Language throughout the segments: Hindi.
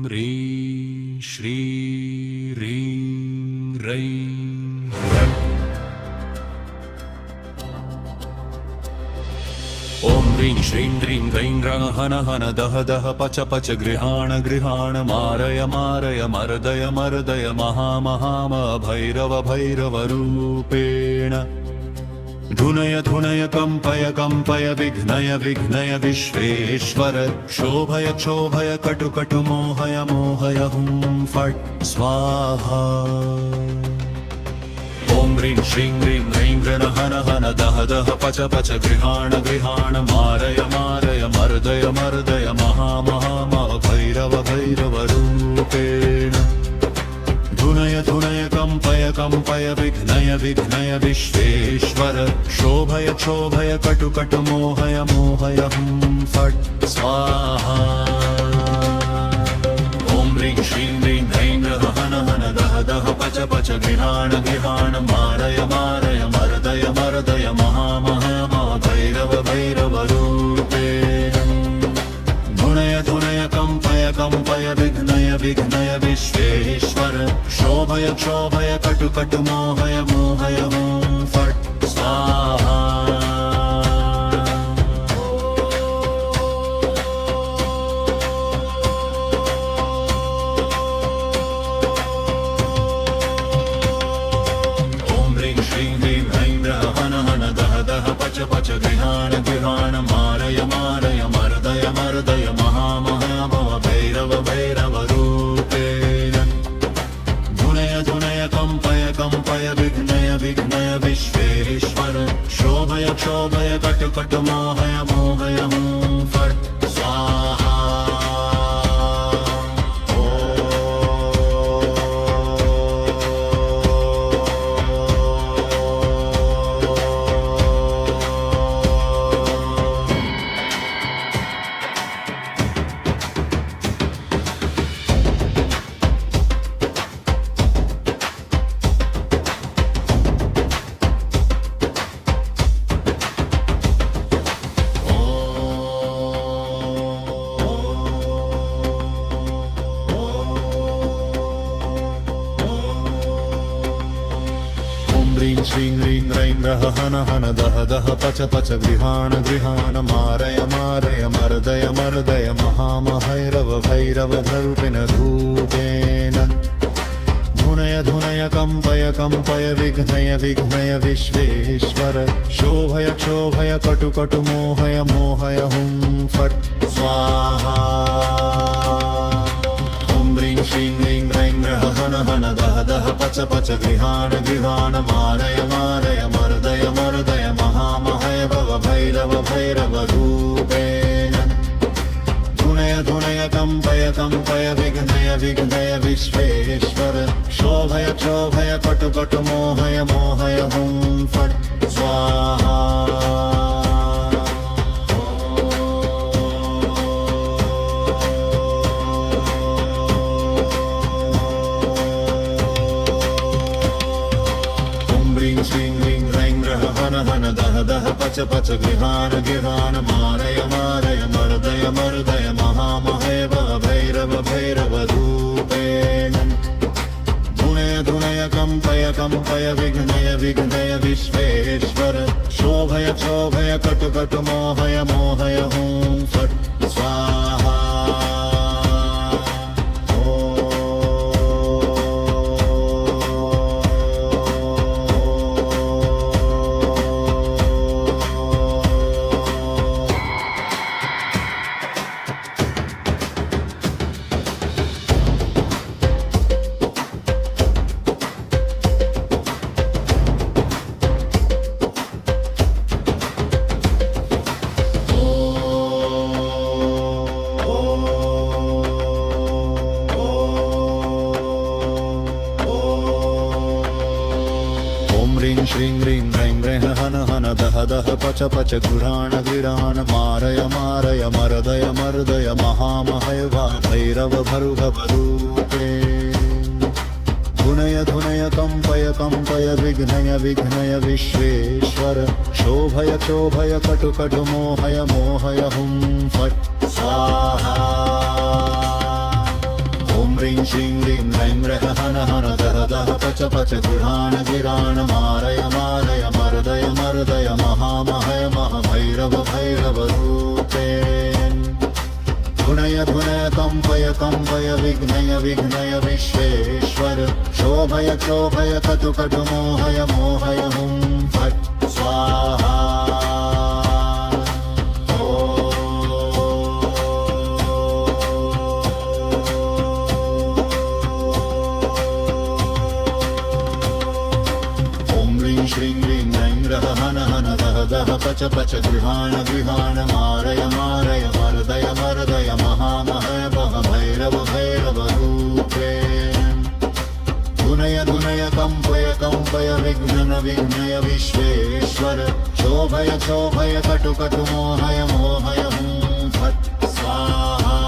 ह्रीं श्री ह्रीं रैं ॐ ह्रीं श्रीं ह्रीं रैं रः हन हन दह दह पच पच गृहाण गृहाण मारय मारय मर्दय मर्दय महामहाम भैरव भैरव रूपेण धुनय धुनय कंपय कंपय विघ्नय विघ्नय विश्वेश्वर क्षोभय क्षोभय कटु कटु मोहय मोहय हुं फट् स्वाहा ॐ ह्रीं श्रीं ह्रीं रैं रः हन हन दह दह पच पच गृहाण गृहाण मारय मारय मर्दय मर्दय महामहाम भैरव भैरव रूपेण धुनय धुनय कंपय कंपय विघ्नय विघ्नय विश्वेश्वर क्षोभय क्षोभय कटु कटु मोहय मोहय हुं फट् स्वाहा ॐ ह्रीं श्रीं ह्रीं रैं रः हन हन दह दह पच पच गृहाण गृहाण मारय मारय मर्दय मर्दय महामहाम भैरव भैरव रूपेण धुनय धुनय कंपय कंपय विघ्नय विघ्नय विश्वेश्वर क्षोभय क्षोभय कटु कटु मोहय मोहय हुं फट् स्वाहा ॐ ह्रीं श्रीं ह्रीं रैं रः हन हन दह दह पच पच गृहाण गृहाण मारय मारय मर्दय मर्दय महामहाम भैरव भैरव रूपेण धुनय धुनय कंपय कंपय विघ्नय विघ्नय विश्वेश्वर क्षोभय क्षोभय कटु कटु मोहय मोहय हुं फट् स्वाहा ह्रीं श्रीं ह्रीं रैं रः हन हन दह दह पच पच गृहाण गृहाण मारय मारय मर्दय मर्दय महामहैरव भैरव भरूपेण रूपेण धुनय धुनय कंपय कंपय विघ्नय विघ्नय विश्वेश्वर क्षोभय क्षोभय कटु कटु मोहय मोहय हुं फट् स्वाहा ॐ ह्रीं श्रीं ह्रीं रैं रः हन हन दह दह पच पच गृहाण गृहाण मारय मारय मर्दय मर्दय महामहैरव भैरव भैरव रूपेण धुनय धुनय कंपय कंपय विघ्नय विघ्नय विश्वेश्वर क्षोभय क्षोभय कटु कटु मोहय मोहय हुं फट् स्वाहा श्रीं ह्रीं रैं रः हन हन दह दह पच पच गृहाण गृहाण मारय मारय मर्दय मर्दय महामहैव भैरव भैरव रूपेण धुनय धुनय कंपय कंपय विघ्नय विघ्नय विश्वेश्वर क्षोभय क्षोभय कटु कटु मोहय मोहय हुं फट् स्वाहा ह्रीं श्रीं ह्रीं रैं रः हन हन दह दह पच पच गृहाण गृहाण मारय मारय मर्दय मर्दय महामहैव भैरव भैरव रूपेण धुनय धुनय कंपय कंपय विघ्नय विघ्नय विश्वेश्वर क्षोभय क्षोभय कटु कटु मोहय मोहय हुं फट् स्वाहा ह्रीं श्रीं ह्रीं ह्रैं ह्रः हन हन दह दह पच पच गृहाण गिराण मारय मारय मर्दय मर्दय महामहय महाभैरव भैरव रूपे धुनय धुनय कंपय कंपय विघ्नय विघ्नय विश्वेश्वर शोभय शोभय कटु कटु मोहय मोहय हुं फट् स्वाहा श्रीं ह्रीं ह्रैं ह्रः हन हन दह दह पच पच गृहाण गृहाण मारय मारय मर्दय मर्दय महामहय महाभैरव भैरव रूपे धुनय धुनय कंपय कंपय विघ्नन विघ्नय विश्वेश्वर शोभय शोभय कटु कटु मोहय मोहय हुं फट् स्वाहा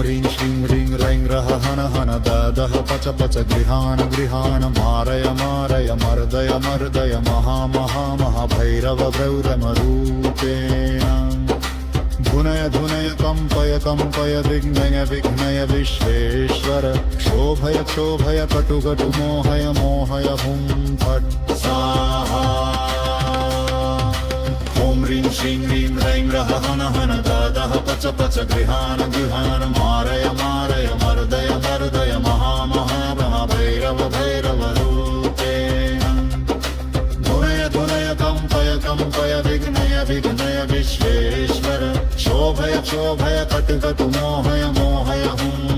ह्रीं श्रीं ह्रीं ह्रैं ह्रः हन हन दह दह पच पच गृहाण गृहाण मारय मारय मर्दय मर्दय महामहा महाभैरव भैरव रूपेण धुनय धुनय कंपय कंपय विघ्नय विघ्नय विश्वेश्वर शोभय शोभय कटु कटु मोहय मोहय हुं फट् स्वाहा ह्रीं श्रीं ह्रीं ह्रैं ह्रः हन हन दह दह पच पच गृहाण गृहाण मारय मारय मर्दय मर्दय महामहा महाभैरव भैरव रूपेण धुनय धुनय कंपय कंपय विघ्नय विघ्नय विश्वेश्वर शोभय शोभय कटु कटु मोहय मोहय हुं